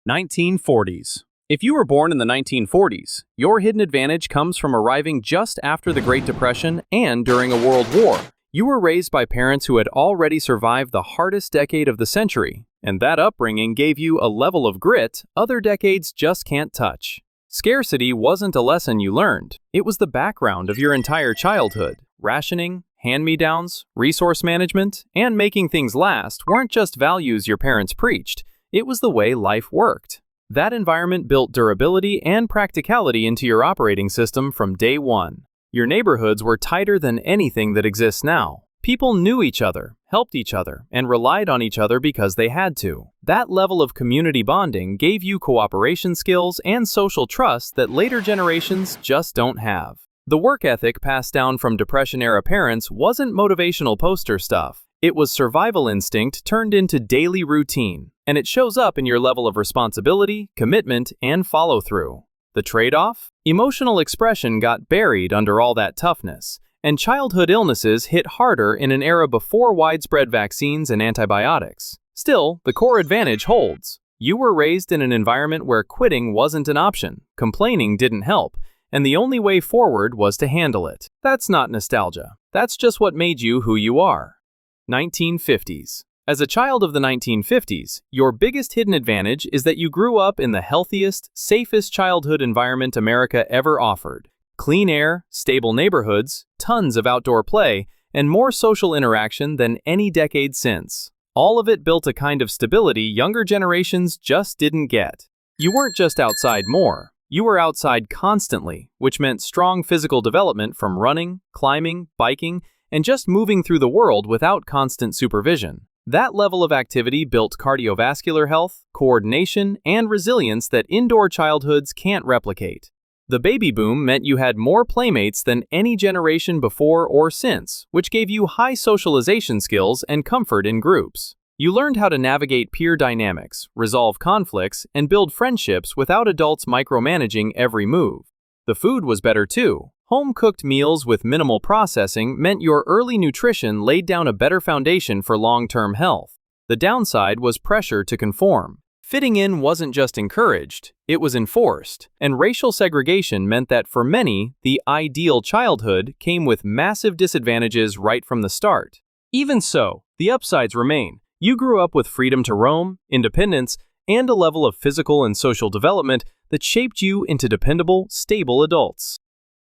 1940s. If you were born in the 1940s, your hidden advantage comes from arriving just after the Great Depression and during a world war. You were raised by parents who had already survived the hardest decade of the century, and that upbringing gave you a level of grit other decades just can't touch. Scarcity wasn't a lesson you learned, it was the background of your entire childhood. Rationing, hand-me-downs, resource management, and making things last weren't just values your parents preached, it was the way life worked. That environment built durability and practicality into your operating system from day one. Your neighborhoods were tighter than anything that exists now. People knew each other, helped each other, and relied on each other because they had to. That level of community bonding gave you cooperation skills and social trust that later generations just don't have. The work ethic passed down from Depression-era parents wasn't motivational poster stuff. It was survival instinct turned into daily routine, and it shows up in your level of responsibility, commitment, and follow-through. The trade-off? Emotional expression got buried under all that toughness, and childhood illnesses hit harder in an era before widespread vaccines and antibiotics. Still, the core advantage holds. You were raised in an environment where quitting wasn't an option, complaining didn't help, and the only way forward was to handle it. That's not nostalgia. That's just what made you who you are. 1950s. As a child of the 1950s, your biggest hidden advantage is that you grew up in the healthiest, safest childhood environment America ever offered. Clean air, stable neighborhoods, tons of outdoor play, and more social interaction than any decade since. All of it built a kind of stability younger generations just didn't get. You weren't just outside more, you were outside constantly, which meant strong physical development from running, climbing, biking, and just moving through the world without constant supervision. That level of activity built cardiovascular health, coordination, and resilience that indoor childhoods can't replicate. The baby boom meant you had more playmates than any generation before or since, which gave you high socialization skills and comfort in groups. You learned how to navigate peer dynamics, resolve conflicts, and build friendships without adults micromanaging every move. The food was better too. Home-cooked meals with minimal processing meant your early nutrition laid down a better foundation for long-term health. The downside was pressure to conform. Fitting in wasn't just encouraged, it was enforced, and racial segregation meant that for many, the ideal childhood came with massive disadvantages right from the start. Even so, the upsides remain. You grew up with freedom to roam, independence, and a level of physical and social development that shaped you into dependable, stable adults.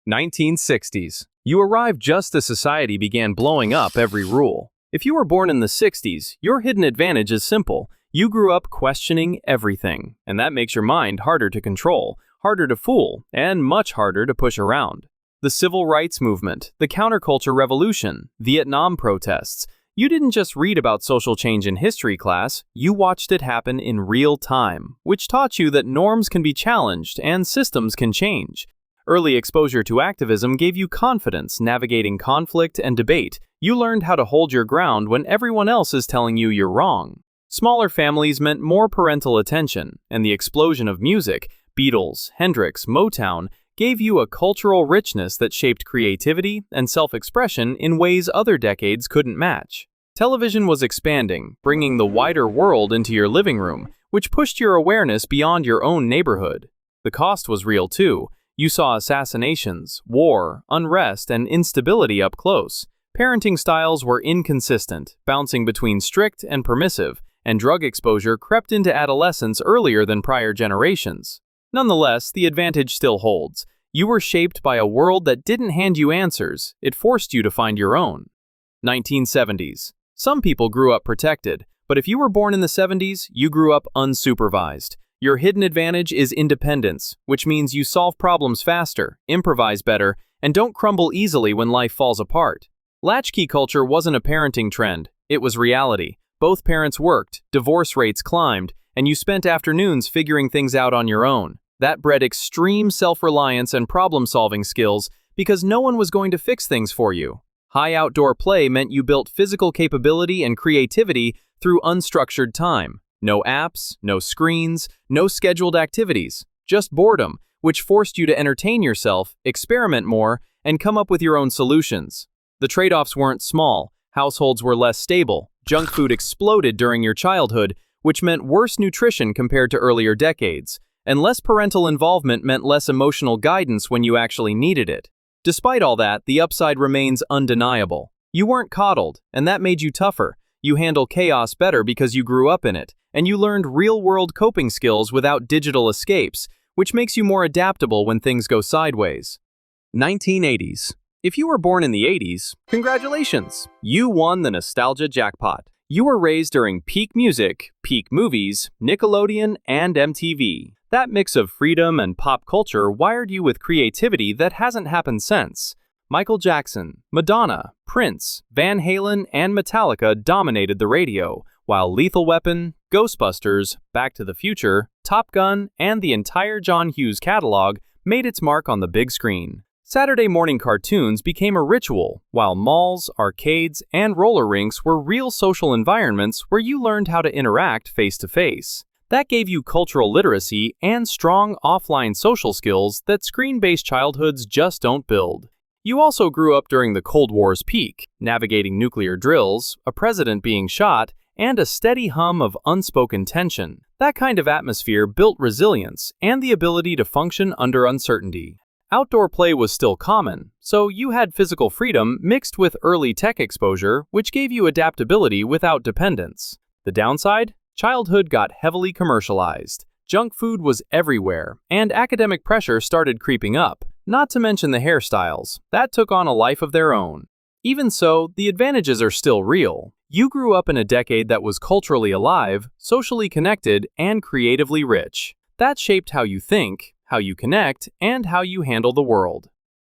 1960s. You arrived just as society began blowing up every rule. If you were born in the 60s, your hidden advantage is simple. You grew up questioning everything, and that makes your mind harder to control, harder to fool, and much harder to push around. The civil rights movement, the counterculture revolution, Vietnam protests. You didn't just read about social change in history class, you watched it happen in real time, which taught you that norms can be challenged and systems can change. Early exposure to activism gave you confidence navigating conflict and debate. You learned how to hold your ground when everyone else is telling you you're wrong. Smaller families meant more parental attention, and the explosion of music, Beatles, Hendrix, Motown, gave you a cultural richness that shaped creativity and self-expression in ways other decades couldn't match. Television was expanding, bringing the wider world into your living room, which pushed your awareness beyond your own neighborhood. The cost was real too. You saw assassinations, war, unrest, and instability up close. Parenting styles were inconsistent, bouncing between strict and permissive, and drug exposure crept into adolescence earlier than prior generations. Nonetheless, the advantage still holds. You were shaped by a world that didn't hand you answers, it forced you to find your own. 1970s. Some people grew up protected, but if you were born in the 70s, you grew up unsupervised. Your hidden advantage is independence, which means you solve problems faster, improvise better, and don't crumble easily when life falls apart. Latchkey culture wasn't a parenting trend, it was reality. Both parents worked, divorce rates climbed, and you spent afternoons figuring things out on your own. That bred extreme self-reliance and problem-solving skills because no one was going to fix things for you. High outdoor play meant you built physical capability and creativity through unstructured time. No apps, no screens, no scheduled activities, just boredom, which forced you to entertain yourself, experiment more, and come up with your own solutions. The trade-offs weren't small. Households were less stable. Junk food exploded during your childhood, which meant worse nutrition compared to earlier decades, and less parental involvement meant less emotional guidance when you actually needed it. Despite all that, the upside remains undeniable. You weren't coddled, and that made you tougher. You handle chaos better because you grew up in it, and you learned real-world coping skills without digital escapes, which makes you more adaptable when things go sideways. 1980s. If you were born in the 80s, congratulations! You won the nostalgia jackpot. You were raised during peak music, peak movies, Nickelodeon, and MTV. That mix of freedom and pop culture wired you with creativity that hasn't happened since. Michael Jackson, Madonna, Prince, Van Halen, and Metallica dominated the radio, while Lethal Weapon, Ghostbusters, Back to the Future, Top Gun, and the entire John Hughes catalog made its mark on the big screen. Saturday morning cartoons became a ritual, while malls, arcades, and roller rinks were real social environments where you learned how to interact face-to-face. That gave you cultural literacy and strong offline social skills that screen-based childhoods just don't build. You also grew up during the Cold War's peak, navigating nuclear drills, a president being shot, and a steady hum of unspoken tension. That kind of atmosphere built resilience and the ability to function under uncertainty. Outdoor play was still common, so you had physical freedom mixed with early tech exposure, which gave you adaptability without dependence. The downside? Childhood got heavily commercialized. Junk food was everywhere, and academic pressure started creeping up, not to mention the hairstyles. That took on a life of their own. Even so, the advantages are still real. You grew up in a decade that was culturally alive, socially connected, and creatively rich. That shaped how you think, how you connect, and how you handle the world.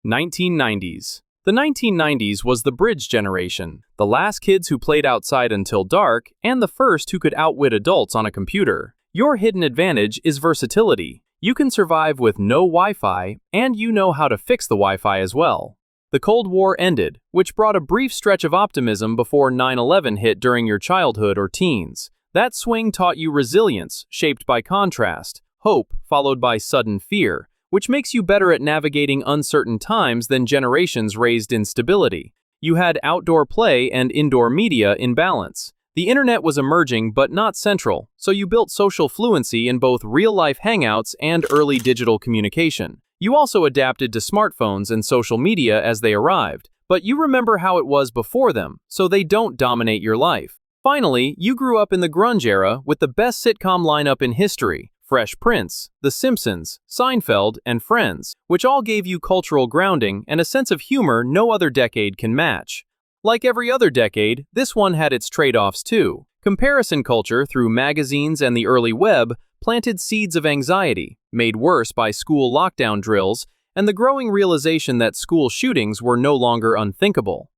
1990s. The 1990s was the bridge generation, the last kids who played outside until dark, and the first who could outwit adults on a computer. Your hidden advantage is versatility. You can survive with no Wi-Fi, and you know how to fix the Wi-Fi as well. The Cold War ended, which brought a brief stretch of optimism before 9/11 hit during your childhood or teens. That swing taught you resilience, shaped by contrast, hope followed by sudden fear, which makes you better at navigating uncertain times than generations raised in stability. You had outdoor play and indoor media in balance. The internet was emerging but not central, so you built social fluency in both real-life hangouts and early digital communication. You also adapted to smartphones and social media as they arrived, but you remember how it was before them, so they don't dominate your life. Finally, you grew up in the grunge era with the best sitcom lineup in history: Fresh Prince, The Simpsons, Seinfeld, and Friends, which all gave you cultural grounding and a sense of humor no other decade can match. Like every other decade, this one had its trade-offs too. Comparison culture through magazines and the early web planted seeds of anxiety, made worse by school lockdown drills, and the growing realization that school shootings were no longer unthinkable.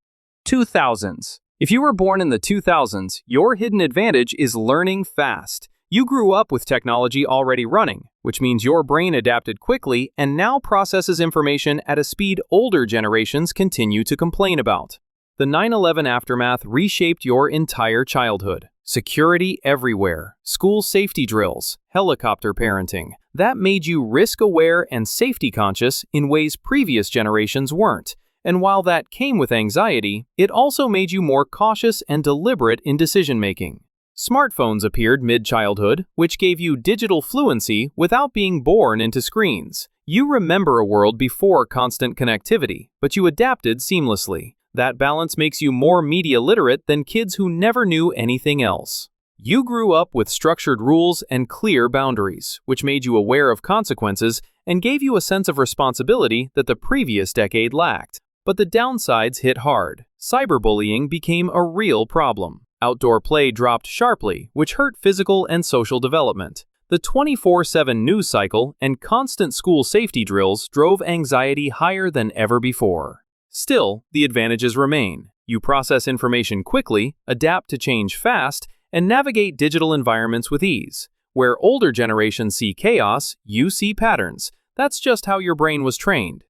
2000s. If you were born in the 2000s, your hidden advantage is learning fast. You grew up with technology already running, which means your brain adapted quickly and now processes information at a speed older generations continue to complain about. The 9/11 aftermath reshaped your entire childhood. Security everywhere, school safety drills, helicopter parenting. That made you risk-aware and safety-conscious in ways previous generations weren't. And while that came with anxiety, it also made you more cautious and deliberate in decision-making. Smartphones appeared mid-childhood, which gave you digital fluency without being born into screens. You remember a world before constant connectivity, but you adapted seamlessly. That balance makes you more media literate than kids who never knew anything else. You grew up with structured rules and clear boundaries, which made you aware of consequences and gave you a sense of responsibility that the previous decade lacked. But the downsides hit hard. Cyberbullying became a real problem. Outdoor play dropped sharply, which hurt physical and social development. The 24/7 news cycle and constant school safety drills drove anxiety higher than ever before. Still, the advantages remain. You process information quickly, adapt to change fast, and navigate digital environments with ease. Where older generations see chaos, you see patterns. That's just how your brain was trained.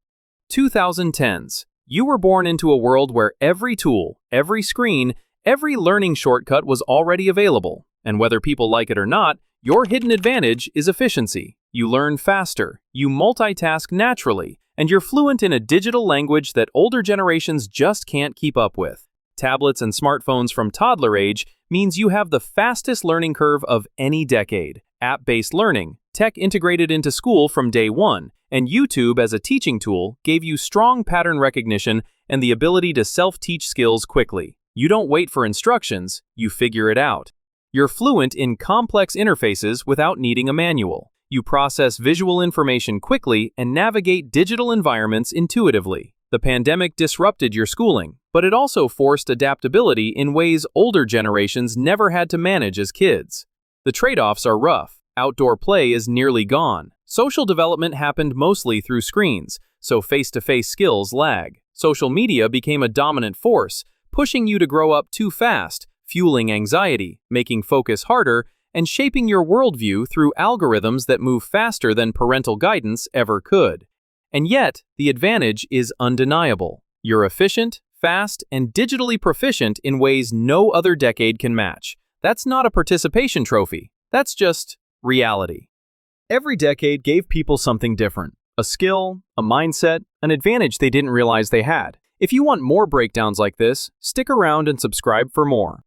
2010s. You were born into a world where every tool, every screen, every learning shortcut was already available. And whether people like it or not, your hidden advantage is efficiency. You learn faster, you multitask naturally, and you're fluent in a digital language that older generations just can't keep up with. Tablets and smartphones from toddler age means you have the fastest learning curve of any decade. App-based learning, tech integrated into school from day one, and YouTube as a teaching tool gave you strong pattern recognition and the ability to self-teach skills quickly. You don't wait for instructions, you figure it out. You're fluent in complex interfaces without needing a manual. You process visual information quickly and navigate digital environments intuitively. The pandemic disrupted your schooling, but it also forced adaptability in ways older generations never had to manage as kids. The trade-offs are rough. Outdoor play is nearly gone. Social development happened mostly through screens, so face-to-face skills lag. Social media became a dominant force, pushing you to grow up too fast, fueling anxiety, making focus harder, and shaping your worldview through algorithms that move faster than parental guidance ever could. And yet, the advantage is undeniable. You're efficient, fast, and digitally proficient in ways no other decade can match. That's not a participation trophy. That's just reality. Every decade gave people something different. A skill, a mindset, an advantage they didn't realize they had. If you want more breakdowns like this, stick around and subscribe for more.